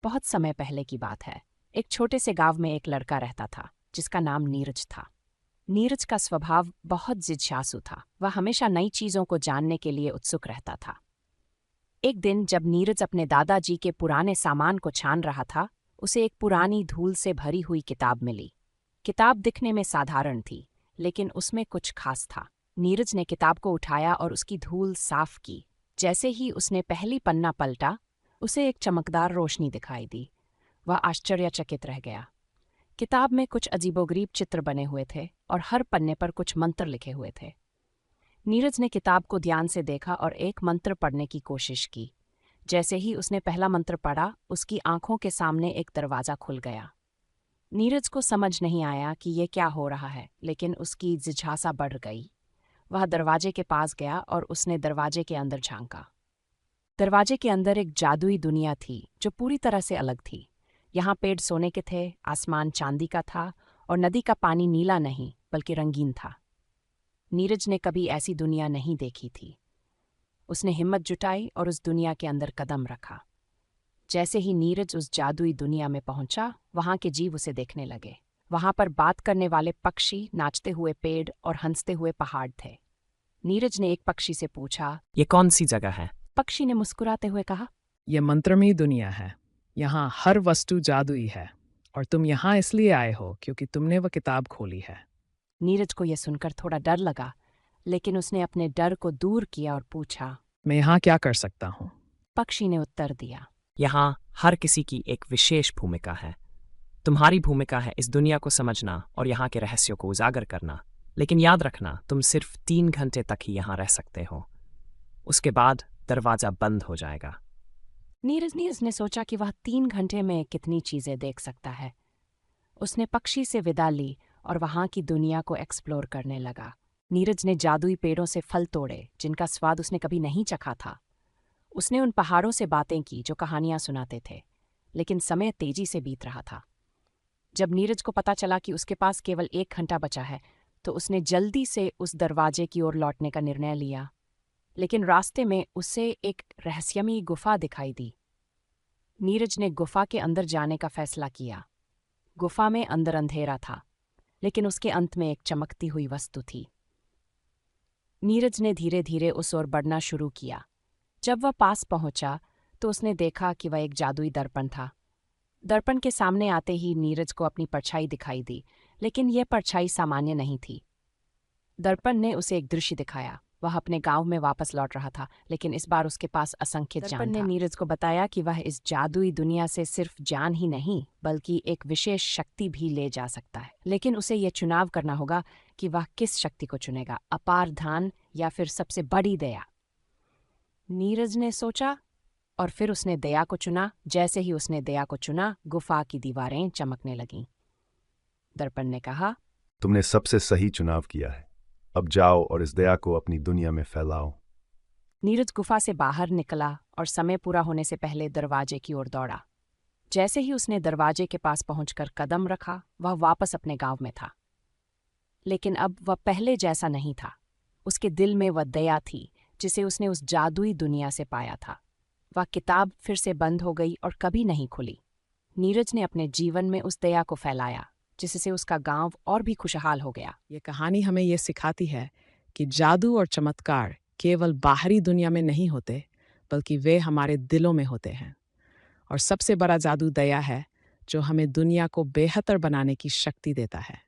बहुत समय पहले की बात है। एक छोटे से गांव में एक लड़का रहता था जिसका नाम नीरज था। नीरज का स्वभाव बहुत जिज्ञासु था। वह हमेशा नई चीजों को जानने के लिए उत्सुक रहता था। एक दिन जब नीरज अपने दादाजी के पुराने सामान को छान रहा था, उसे एक पुरानी धूल से भरी हुई किताब मिली। किताब दिखने में साधारण थी, लेकिन उसमें कुछ खास था। नीरज ने किताब को उठाया और उसकी धूल साफ की। जैसे ही उसने पहली पन्ना पलटा, उसे एक चमकदार रोशनी दिखाई दी। वह आश्चर्यचकित रह गया। किताब में कुछ अजीबोगरीब चित्र बने हुए थे और हर पन्ने पर कुछ मंत्र लिखे हुए थे। नीरज ने किताब को ध्यान से देखा और एक मंत्र पढ़ने की कोशिश की। जैसे ही उसने पहला मंत्र पढ़ा, उसकी आंखों के सामने एक दरवाज़ा खुल गया। नीरज को समझ नहीं आया कि ये क्या हो रहा है, लेकिन उसकी जिज्ञासा बढ़ गई। वह दरवाजे के पास गया और उसने दरवाजे के अंदर झांका। दरवाजे के अंदर एक जादुई दुनिया थी जो पूरी तरह से अलग थी। यहाँ पेड़ सोने के थे, आसमान चांदी का था और नदी का पानी नीला नहीं बल्कि रंगीन था। नीरज ने कभी ऐसी दुनिया नहीं देखी थी। उसने हिम्मत जुटाई और उस दुनिया के अंदर कदम रखा। जैसे ही नीरज उस जादुई दुनिया में पहुंचा, वहां के जीव उसे देखने लगे। वहां पर बात करने वाले पक्षी, नाचते हुए पेड़ और हंसते हुए पहाड़ थे। नीरज ने एक पक्षी से पूछा, ये कौन सी जगह है? पक्षी ने मुस्कुराते हुए कहा, ये मंत्रमयी दुनिया है। यहाँ हर वस्तु जादुई है और तुम यहाँ इसलिए आए हो क्योंकि तुमने वह किताब खोली है। नीरज को यह सुनकर थोड़ा डर लगा, लेकिन उसने अपने डर को दूर किया और पूछा। मैं यहाँ क्या कर सकता हूँ? पक्षी ने उत्तर दिया, यहाँ हर किसी की एक विशेष भूमिका है। तुम्हारी भूमिका है इस दुनिया को समझना और यहाँ के रहस्यों को उजागर करना। लेकिन याद रखना, तुम सिर्फ 3 घंटे तक ही यहाँ रह सकते हो। उसके बाद दरवाजा बंद हो जाएगा। नीरज ने सोचा कि वह 3 घंटे में कितनी चीजें देख सकता है। उसने पक्षी से विदा ली और वहां की दुनिया को एक्सप्लोर करने लगा। नीरज ने जादुई पेड़ों से फल तोड़े जिनका स्वाद उसने कभी नहीं चखा था। उसने उन पहाड़ों से बातें की जो कहानियां सुनाते थे, लेकिन समय तेजी से बीत रहा था। जब नीरज को पता चला कि उसके पास केवल 1 घंटा बचा है, तो उसने जल्दी से उस दरवाजे की ओर लौटने का निर्णय लिया। लेकिन रास्ते में उसे एक रहस्यमयी गुफा दिखाई दी। नीरज ने गुफा के अंदर जाने का फैसला किया। गुफा में अंदर अंधेरा था, लेकिन उसके अंत में एक चमकती हुई वस्तु थी। नीरज ने धीरे धीरे उस ओर बढ़ना शुरू किया। जब वह पास पहुंचा, तो उसने देखा कि वह एक जादुई दर्पण था। दर्पण के सामने आते ही नीरज को अपनी परछाई दिखाई दी, लेकिन यह परछाई सामान्य नहीं थी। दर्पण ने उसे एक दृश्य दिखाया। वह अपने गांव में वापस लौट रहा था, लेकिन इस बार उसके पास असंख्य ज्ञान था। दर्पण ने नीरज को बताया कि वह इस जादुई दुनिया से सिर्फ ज्ञान ही नहीं, बल्कि एक विशेष शक्ति भी ले जा सकता है। लेकिन उसे यह चुनाव करना होगा कि वह किस शक्ति को चुनेगा, अपार धन या फिर सबसे बड़ी दया। नीरज ने सोचा और फिर उसने दया को चुना। जैसे ही उसने दया को चुना, गुफा की दीवारें चमकने लगीं। दर्पण ने कहा, तुमने सबसे सही चुनाव किया है। अब जाओ और इस दया को अपनी दुनिया में फैलाओ। नीरज गुफा से बाहर निकला और समय पूरा होने से पहले दरवाजे की ओर दौड़ा। जैसे ही उसने दरवाजे के पास पहुंचकर कदम रखा, वह वापस अपने गांव में था। लेकिन अब वह पहले जैसा नहीं था। उसके दिल में वह दया थी जिसे उसने उस जादुई दुनिया से पाया था। वह किताब फिर से बंद हो गई और कभी नहीं खुली। नीरज ने अपने जीवन में उस दया को फैलाया, जिससे उसका गांव और भी खुशहाल हो गया। ये कहानी हमें ये सिखाती है कि जादू और चमत्कार केवल बाहरी दुनिया में नहीं होते, बल्कि वे हमारे दिलों में होते हैं। और सबसे बड़ा जादू दया है, जो हमें दुनिया को बेहतर बनाने की शक्ति देता है।